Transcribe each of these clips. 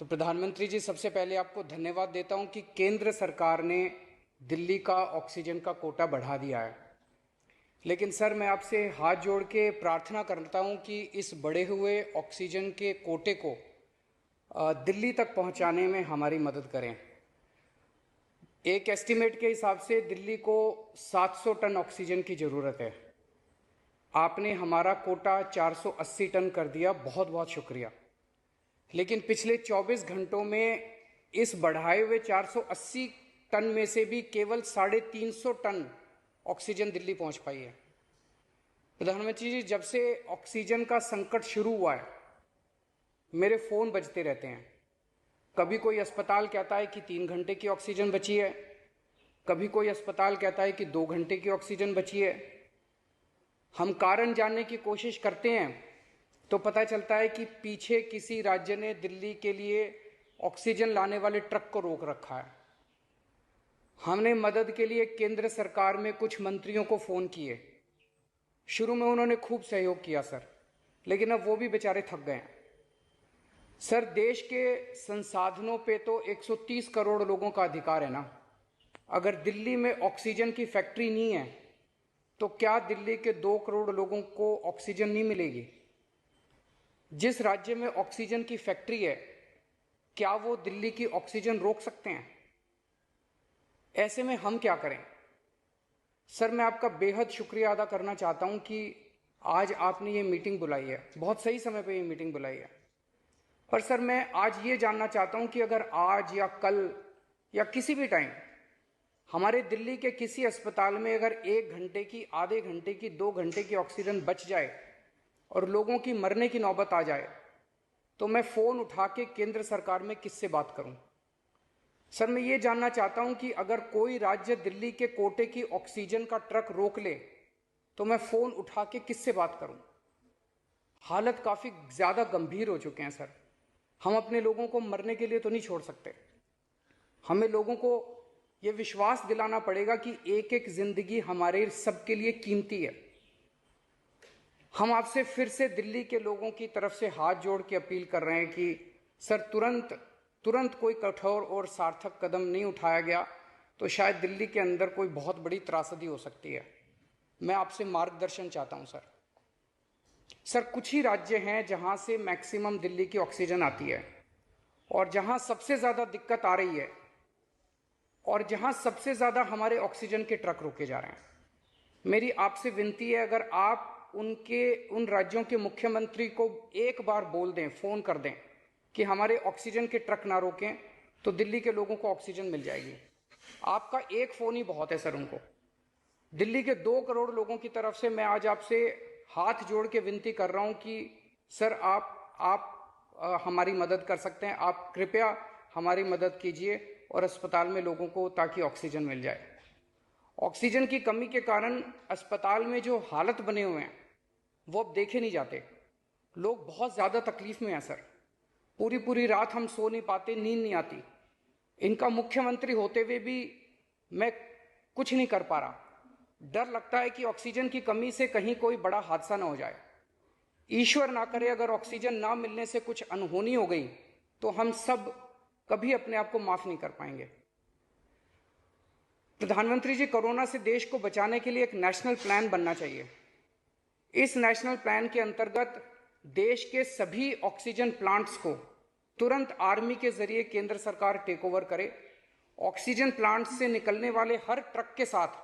तो प्रधानमंत्री जी, सबसे पहले आपको धन्यवाद देता हूं कि केंद्र सरकार ने दिल्ली का ऑक्सीजन का कोटा बढ़ा दिया है। लेकिन सर, मैं आपसे हाथ जोड़ के प्रार्थना करता हूं कि इस बढ़े हुए ऑक्सीजन के कोटे को दिल्ली तक पहुंचाने में हमारी मदद करें। एक एस्टीमेट के हिसाब से दिल्ली को 700 टन ऑक्सीजन की ज़रूरत है। आपने हमारा कोटा 480 टन कर दिया, बहुत बहुत शुक्रिया। लेकिन पिछले 24 घंटों में इस बढ़ाए हुए 480 टन में से भी केवल 350 टन ऑक्सीजन दिल्ली पहुंच पाई है। प्रधानमंत्री जी, जब से ऑक्सीजन का संकट शुरू हुआ है, मेरे फ़ोन बजते रहते हैं। कभी कोई अस्पताल कहता है कि 3 घंटे की ऑक्सीजन बची है, कभी कोई अस्पताल कहता है कि 2 घंटे की ऑक्सीजन बची है। हम कारण जानने की कोशिश करते हैं तो पता चलता है कि पीछे किसी राज्य ने दिल्ली के लिए ऑक्सीजन लाने वाले ट्रक को रोक रखा है। हमने मदद के लिए केंद्र सरकार में कुछ मंत्रियों को फ़ोन किए। शुरू में उन्होंने खूब सहयोग किया सर, लेकिन अब वो भी बेचारे थक गए हैं। सर, देश के संसाधनों पे तो 130 करोड़ लोगों का अधिकार है ना। अगर दिल्ली में ऑक्सीजन की फैक्ट्री नहीं है तो क्या दिल्ली के 2 करोड़ लोगों को ऑक्सीजन नहीं मिलेगी? जिस राज्य में ऑक्सीजन की फैक्ट्री है, क्या वो दिल्ली की ऑक्सीजन रोक सकते हैं? ऐसे में हम क्या करें? सर, मैं आपका बेहद शुक्रिया अदा करना चाहता हूं कि आज आपने ये मीटिंग बुलाई है। बहुत सही समय पे ये मीटिंग बुलाई है। पर सर, मैं आज ये जानना चाहता हूं कि अगर आज या कल या किसी भी टाइम हमारे दिल्ली के किसी अस्पताल में अगर 1 घंटे की, आधे घंटे की, 2 घंटे की ऑक्सीजन बच जाए और लोगों की मरने की नौबत आ जाए, तो मैं फ़ोन उठा के केंद्र सरकार में किससे बात करूं? सर, मैं ये जानना चाहता हूं कि अगर कोई राज्य दिल्ली के कोटे की ऑक्सीजन का ट्रक रोक ले तो मैं फ़ोन उठा के किससे बात करूं? हालत काफ़ी ज़्यादा गंभीर हो चुके हैं सर। हम अपने लोगों को मरने के लिए तो नहीं छोड़ सकते। हमें लोगों को ये विश्वास दिलाना पड़ेगा कि एक एक जिंदगी हमारे सबके लिए कीमती है। हम आपसे फिर से दिल्ली के लोगों की तरफ से हाथ जोड़ के अपील कर रहे हैं कि सर, तुरंत कोई कठोर और सार्थक कदम नहीं उठाया गया तो शायद दिल्ली के अंदर कोई बहुत बड़ी त्रासदी हो सकती है। मैं आपसे मार्गदर्शन चाहता हूं सर। सर, कुछ ही राज्य हैं जहां से मैक्सिमम दिल्ली की ऑक्सीजन आती है और जहां सबसे ज़्यादा दिक्कत आ रही है और जहां सबसे ज़्यादा हमारे ऑक्सीजन के ट्रक रोके जा रहे हैं। मेरी आपसे विनती है, अगर आप उन राज्यों के मुख्यमंत्री को एक बार बोल दें, फ़ोन कर दें कि हमारे ऑक्सीजन के ट्रक ना रोकें, तो दिल्ली के लोगों को ऑक्सीजन मिल जाएगी। आपका एक फ़ोन ही बहुत है सर उनको। दिल्ली के 2 करोड़ लोगों की तरफ से मैं आज आपसे हाथ जोड़ के विनती कर रहा हूं कि सर, आप हमारी मदद कर सकते हैं। आप कृपया हमारी मदद कीजिए और अस्पताल में लोगों को, ताकि ऑक्सीजन मिल जाए। ऑक्सीजन की कमी के कारण अस्पताल में जो हालत बने हुए हैं वो अब देखे नहीं जाते। लोग बहुत ज़्यादा तकलीफ में हैं सर। पूरी रात हम सो नहीं पाते, नींद नहीं आती। इनका मुख्यमंत्री होते हुए भी मैं कुछ नहीं कर पा रहा। डर लगता है कि ऑक्सीजन की कमी से कहीं कोई बड़ा हादसा ना हो जाए। ईश्वर ना करे, अगर ऑक्सीजन ना मिलने से कुछ अनहोनी हो गई तो हम सब कभी अपने आप को माफ नहीं कर पाएंगे। प्रधानमंत्री जी, कोरोना से देश को बचाने के लिए एक नेशनल प्लान बनना चाहिए। इस नेशनल प्लान के अंतर्गत देश के सभी ऑक्सीजन प्लांट्स को तुरंत आर्मी के जरिए केंद्र सरकार टेक ओवर करे। ऑक्सीजन प्लांट से निकलने वाले हर ट्रक के साथ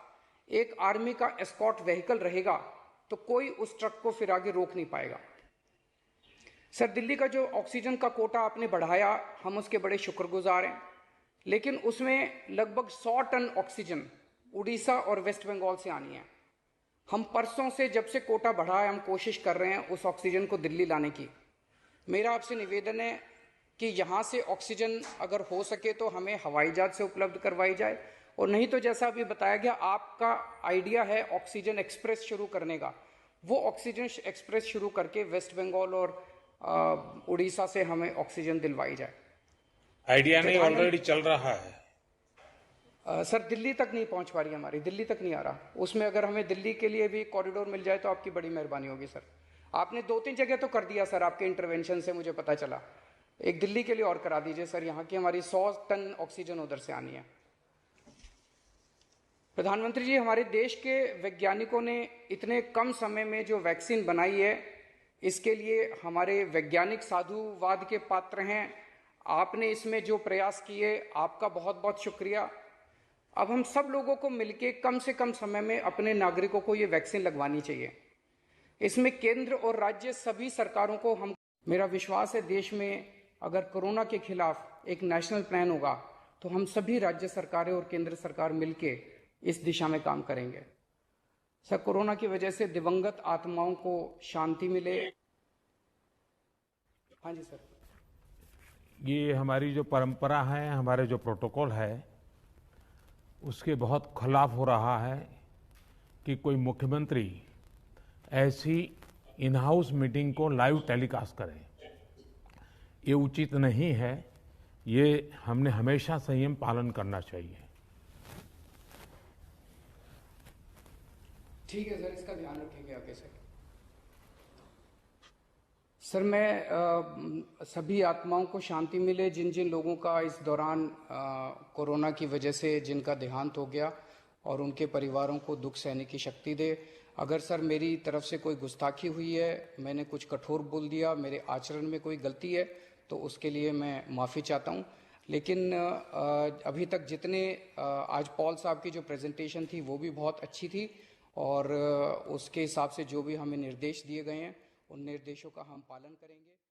एक आर्मी का एस्कॉर्ट व्हीकल रहेगा, तो कोई उस ट्रक को फिर आगे रोक नहीं पाएगा। सर, दिल्ली का जो ऑक्सीजन का कोटा आपने बढ़ाया, हम उसके बड़े शुक्रगुजार हैं। लेकिन उसमें लगभग 100 टन ऑक्सीजन उड़ीसा और वेस्ट बंगाल से आनी है। हम परसों से, जब से कोटा बढ़ा है, हम कोशिश कर रहे हैं उस ऑक्सीजन को दिल्ली लाने की। मेरा आपसे निवेदन है कि यहाँ से ऑक्सीजन अगर हो सके तो हमें हवाई जहाज से उपलब्ध करवाई जाए, और नहीं तो जैसा अभी बताया गया, आपका आइडिया है ऑक्सीजन एक्सप्रेस शुरू करने का, वो ऑक्सीजन एक्सप्रेस शुरू करके वेस्ट बंगाल और उड़ीसा से हमें ऑक्सीजन दिलवाई जाए। आइडिया नहीं, ऑलरेडी चल रहा है। सर, दिल्ली तक नहीं पहुंच पा रही, हमारी दिल्ली तक नहीं आ रहा। उसमें अगर हमें दिल्ली के लिए भी कॉरिडोर मिल जाए तो आपकी बड़ी मेहरबानी होगी सर। आपने 2-3 जगह तो कर दिया सर, आपके इंटरवेंशन से मुझे पता चला। एक दिल्ली के लिए और करा दीजिए सर, यहाँ की हमारी 100 टन ऑक्सीजन उधर से आनी है। प्रधानमंत्री जी, हमारे देश के वैज्ञानिकों ने इतने कम समय में जो वैक्सीन बनाई है, इसके लिए हमारे वैज्ञानिक साधुवाद के पात्र हैं। आपने इसमें जो प्रयास किए, आपका बहुत बहुत शुक्रिया। अब हम सब लोगों को मिलकर कम से कम समय में अपने नागरिकों को ये वैक्सीन लगवानी चाहिए। इसमें केंद्र और राज्य सभी सरकारों को मेरा विश्वास है, देश में अगर कोरोना के खिलाफ एक नेशनल प्लान होगा तो हम सभी राज्य सरकारें और केंद्र सरकार मिलके इस दिशा में काम करेंगे। सर, कोरोना की वजह से दिवंगत आत्माओं को शांति मिले। हाँ जी सर। ये हमारी जो परंपरा है, हमारे जो प्रोटोकॉल है, उसके बहुत खिलाफ हो रहा है कि कोई मुख्यमंत्री ऐसी इन हाउस मीटिंग को लाइव टेलीकास्ट करें। ये उचित नहीं है। ये हमने हमेशा संयम पालन करना चाहिए। ठीक है सर, इसका ध्यान रखेंगे आगे से। सर, मैं सभी आत्माओं को शांति मिले, जिन जिन लोगों का इस दौरान कोरोना की वजह से जिनका देहांत हो गया, और उनके परिवारों को दुख सहने की शक्ति दे। अगर सर मेरी तरफ से कोई गुस्ताखी हुई है, मैंने कुछ कठोर बोल दिया, मेरे आचरण में कोई गलती है, तो उसके लिए मैं माफ़ी चाहता हूँ। लेकिन अभी तक जितने आज पॉल साहब की जो प्रेजेंटेशन थी वो भी बहुत अच्छी थी, और उसके हिसाब से जो भी हमें निर्देश दिए गए हैं उन निर्देशों का हम पालन करेंगे।